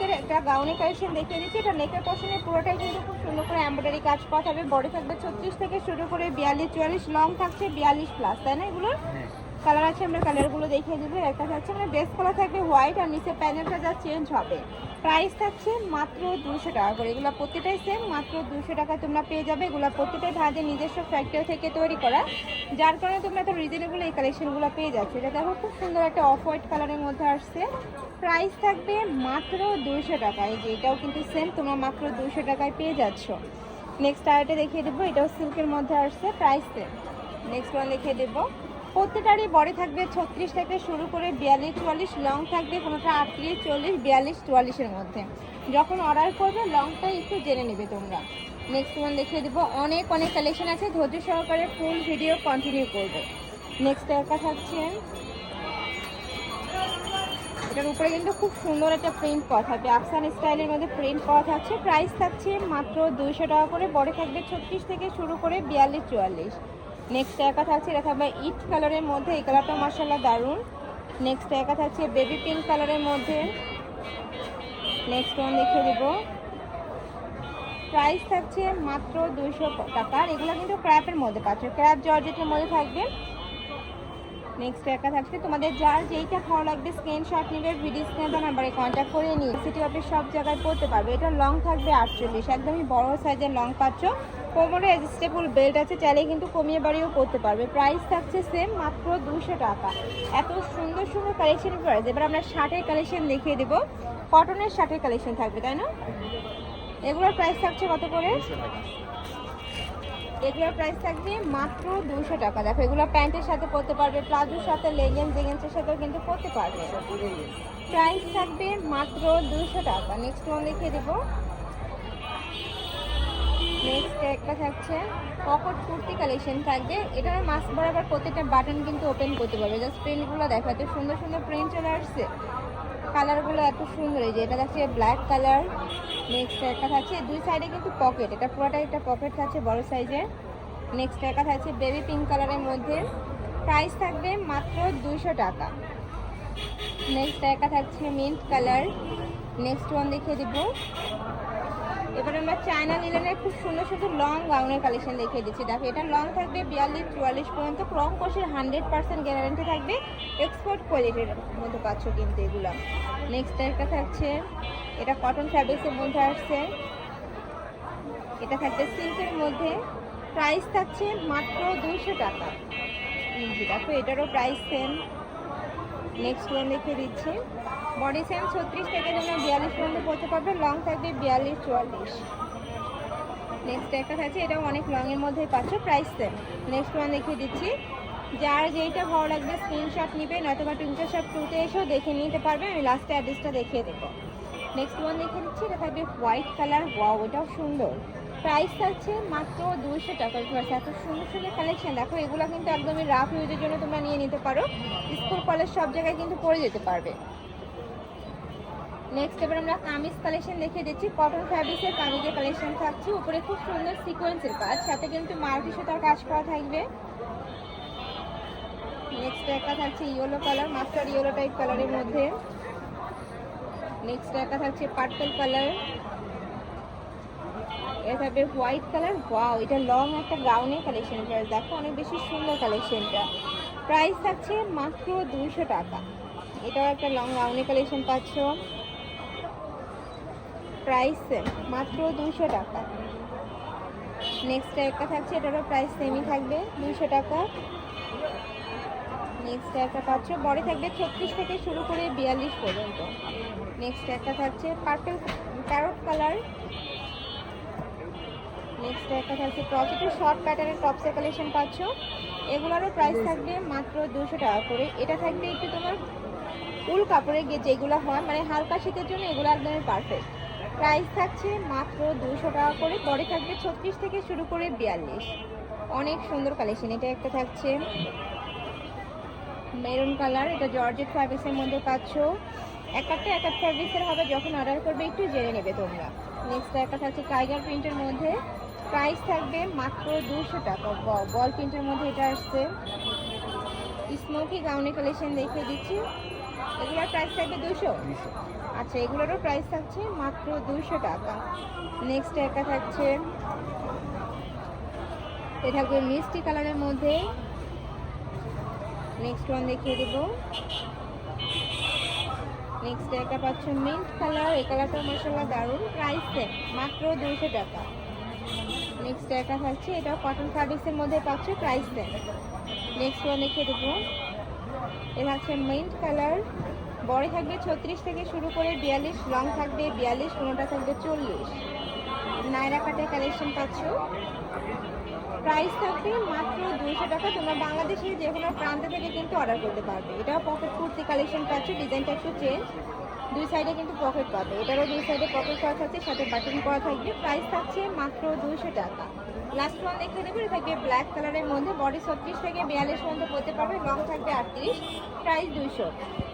সুন্দর একটা গাউনি কালেকশন দেখিয়ে দিচ্ছি। এটা নেকের পশনে পুরোটাই কিন্তু খুব সুন্দর করে এমব্রয়ডারি কাজ করা থাকবে। বডি থাকবে 36 থেকে শুরু করে 42 44, লং থাকছে 42 প্লাস, তাই না? এগুলোর কালার আছে, আমরা কালারগুলো দেখিয়ে দেবো। একটা থাকছে মানে বেস কালার থাকবে হোয়াইট, আর নিচে প্যানেলটা যা চেঞ্জ হবে। প্রাইস থাকছে মাত্র 200 টাকা করে। এগুলো প্রত্যেকটাই সেম, মাত্র 200 টাকায় তোমরা পেয়ে যাবে। এগুলো প্রত্যেকটাই ভাজে নিজস্ব ফ্যাক্টরি থেকে তৈরি করা, যার কারণে তোমরা এত রিজনেবল এই কালেকশনগুলো পেয়ে যাচ্ছে। এটা দেখো খুব সুন্দর একটা অফ হোয়াইট কালারের মধ্যে আসছে। প্রাইস থাকবে মাত্র 200 টাকা। এই যে এটাও কিন্তু সেম, তোমরা মাত্র 200 টাকায় পেয়ে যাচ্ছ। নেক্সট আরেকটা দেখিয়ে দেবো, এটাও সিল্কের মধ্যে আসছে, প্রাইস সেম। নেক্সট ওয়ান দেখিয়ে দেবো, প্রত্যেকটারই বডি থাকবে 36 থেকে শুরু করে 42 44, লং থাকবে কোনোটা 38 40 42 44-এর মধ্যে। যখন অর্ডার করবে লংটা একটু জেনে নেবে তোমরা। নেক্সট ওয়ান দেখিয়ে দেবো, অনেক কালেকশন আছে, ধৈর্য সহকারে ফুল ভিডিও কন্টিনিউ করবে। নেক্সট একটা থাকছে, এটার উপরে কিন্তু খুব সুন্দর একটা প্রিন্ট করা থাকবে, আফসান স্টাইলের মধ্যে প্রিন্ট করা থাকছে। প্রাইস থাকছে মাত্র 200 টাকা করে। বডি থাকবে 36 থেকে শুরু করে 42 44। নেক্সট একা থাকছে, এটা থাকবে ইট কালারের মধ্যে, এই কালারটা মাশাআল্লাহ দারুণ। নেক্সট একা থাকছে বেবি পিঙ্ক কালারের মধ্যে। নেক্সট ওয়ান দেখিয়ে দেব, প্রাইস থাকছে মাত্র 200 টাকা। এগুলো কিন্তু ক্র্যাপের মধ্যে পাচ্ছ, ক্র্যাপ জর্জেটের মধ্যে থাকবে। নেক্সট একা থাকছে, তোমাদের যার যেইটা ভালো লাগবে স্ক্রিনশট নেবে, ভিডিও স্ক্রিনে নাম্বারে কন্ট্যাক্ট করে নিয়ে সিটি অফিস সব জায়গায় পড়তে পারবে। এটা লং থাকবে 48, একদমই বড় সাইজের লং পাচ্ছ। কোমরে অ্যাডজাস্টেবল বেল্ট আছে, চাইলে কিন্তু কমিয়ে বাড়িয়েও পড়তে পারবে। প্রাইস থাকছে সেম, মাত্র 200 টাকা। এত সুন্দর সুন্দর কালেকশন প্রাইস। এবার আমরা শার্টের কালেকশন দেখিয়ে দেবো, কটনের শার্টের কালেকশন থাকবে, তাই না? এগুলোর প্রাইস থাকছে কত করে? এগুলোর প্রাইস থাকবে মাত্র 200 টাকা। দেখো এগুলো প্যান্টের সাথে পরতে পারবে, প্লাজোর সাথে, লেগিংসের সাথেও কিন্তু পরতে পারবে। প্রাইস থাকবে মাত্র 200 টাকা। নেক্সট ওয়ান দেখিয়ে দেবো, নেক্সট একটা থাকছে পকেট কুর্তি কালেকশন থাকবে। এটার মাছ বরাবর প্রত্যেকটা বাটন কিন্তু ওপেন করতে পারবে। জাস্ট প্রিন্টগুলো দেখো, এত সুন্দর সুন্দর প্রিন্ট চলে আসছে, কালারগুলো এত সুন্দর। এই যে এটা থাকছে ব্ল্যাক কালার। নেক্সট একটা থাকছে দুই সাইডে কিন্তু পকেট, এটা পুরোটাই একটা পকেট থাকছে বড় সাইজের। নেক্সট একটা থাকছে বেবি পিঙ্ক কালারের মধ্যে, প্রাইস থাকবে মাত্র 200 টাকা। নেক্সট একটা থাকছে মিন্ট কালার। নেক্সট ওয়ান দেখিয়ে দিব, এবার আমরা চায়না লিলেনের খুব সুন্দর সুন্দর লং গাউনের কালেকশন দেখিয়ে দিচ্ছি। দেখো এটা লং থাকবে 42 44 পর্যন্ত, রং কষের 100% গ্যারান্টি থাকবে, এক্সপোর্ট কোয়ালিটির মধ্যে পাচ্ছ কিন্তু এগুলো। নেক্সট একটা থাকছে, এটা কটন ফ্যাব্রিক্সের মধ্যে আসছে, এটা থাকবে সিল্কের মধ্যে। প্রাইস থাকছে মাত্র 200 টাকা। দেখো এটারও প্রাইস সেম। নেক্সট ওয়ান দেখিয়ে দিচ্ছি, বডি সেম 36 থেকে তোমরা 42 পর্যন্ত পড়তে পারবে, লং থাকবে 42 44। নেক্সট একটা থাকছে, এটাও অনেক লংয়ের মধ্যে পাচ্ছ, প্রাইস সেম। নেক্সট ওয়ান দেখিয়ে দিচ্ছি, যার যেইটা ভালো লাগবে স্ক্রিনশট নিবে, নয়তোবা টুইটার শপ 2-তে এসেও দেখে নিতে পারবে। আমি লাস্টে অ্যাড্রেসটা দেখিয়ে দেবো। নেক্সট ওয়ান দেখিয়ে দিচ্ছি, এটা থাকবে হোয়াইট কালার। ওয়াও, এটাও সুন্দর। প্রাইস থাকছে মাত্র 200 টাকা। এত সুন্দর সুন্দর কালেকশন দেখো, এগুলো কিন্তু একদমই রাফ ইউজের জন্য তোমরা নিয়ে নিতে পারো, স্কুল কলেজ সব জায়গায় কিন্তু পরে যেতে পারবে। নেক্সট এবার আমরা কামিজ কালেকশন দেখিয়ে দিচ্ছি, কটন ফ্যাব্রিক্সের কামিজের কালেকশন থাকছে। উপরে খুব সুন্দর সিকোয়েন্সের কাজ, সাথে কিন্তু মাল্টি সুতার কাজ করা থাকবে। নেক্সট একটা থাকছে yellow colour, master yellow type কালারের মধ্যে। নেক্সট একটা থাকছে পার্পল কালার, এটা থাকবে হোয়াইট কালার। ওয়াও, এটা লং একটা গাউনের কালেকশন। দেখো অনেক বেশি সুন্দর কালেকশনটা। প্রাইস থাকছে মাত্র 200 টাকা। এটাও একটা লং গাউনের কালেকশন পাচ্ছ, প্রাইস সেম, মাত্র 200 টাকা। নেক্সট একটা থাকছে, এটারও প্রাইস সেমই থাকবে 200 টাকা। নেক্সট একটা পাচ্ছ, বডি থাকবে 36 থেকে শুরু করে 42 পর্যন্ত। নেক্সট একটা থাকছে পার্পল প্যারট কালার। নেক্সট একটা থাকছে ক্রসেটের শর্ট প্যাটার্নের টপসের কালেকশন পাচ্ছ, এগুলোরও প্রাইস থাকবে মাত্র 200 টাকা করে। এটা থাকবে একটু তোমার উল কাপড়ে যেগুলো হয়, মানে হালকা শীতের জন্য এগুলো একদমই পারফেক্ট। প্রাইস থাকছে মাত্র 200 টাকা করে। বডি থাকবে 36 থেকে শুরু করে 42। অনেক সুন্দর কালেকশন। এটা একটা থাকছে মেরুন কালার, এটা জর্জেট ফ্যাব্রিক্সের মধ্যে পাচ্ছ। এক একটা ফ্যাব্রিক্সের হবে, যখন অর্ডার করবে একটু জেনে নেবে তোমরা। নেক্সট একটা থাকছে টাইগার প্রিন্টের মধ্যে, প্রাইস থাকবে মাত্র 200 টাকা। বল প্রিন্টের মধ্যে এটা আসছে। স্মোকি গাউনের কালেকশন দেখিয়ে দিচ্ছি, এগুলোর প্রাইস থাকবে 200। আচ্ছা, এগুলোরও প্রাইস থাকছে মাত্র 200 টাকা। নেক্সট একটা থাকছে, এটা থাকবে মিষ্টি কালারের মধ্যে। নেক্সট ওয়ান দেখিয়ে দেব। নেক্সট একটা পাচ্ছ মিন্ট কালার, এই কালারটা মাশাআল্লাহ দারুণ, প্রাইস সেম মাত্র 200 টাকা। নেক্সট একটা থাকছে, এটা কটন ফ্যাব্রিক্সের মধ্যে পাচ্ছ, প্রাইস সেম। নেক্সট ওয়ান দেখিয়ে দেব। এটা হচ্ছে মিন্ট কালার, বড় থাকবে 36 থেকে শুরু করে 42, লং থাকবে 42, কোনোটা থাকবে 40। নায়রা কাটের কালেকশন পাচ্ছ, প্রাইস থাকবে মাত্র 200 টাকা। তোমরা বাংলাদেশের যে কোনো প্রান্ত থেকে কিন্তু অর্ডার করতে পারবে। এটাও পকেট কুর্তি কালেকশন পাচ্ছ, ডিজাইনটা একটু চেঞ্জ, দুই সাইডে কিন্তু পকেট পাবে। এটারও দুই সাইডে পকেট করা থাকছে, সাথে বাটন করা থাকবে, প্রাইস থাকছে মাত্র 200 টাকা। লাস্ট ওয়ান দেখে দেবো, এটা থাকবে ব্ল্যাক কালারের মধ্যে, বডি 36 থেকে 42 পর্যন্ত করতে পারবে, লং থাকবে 38, প্রাইস 200।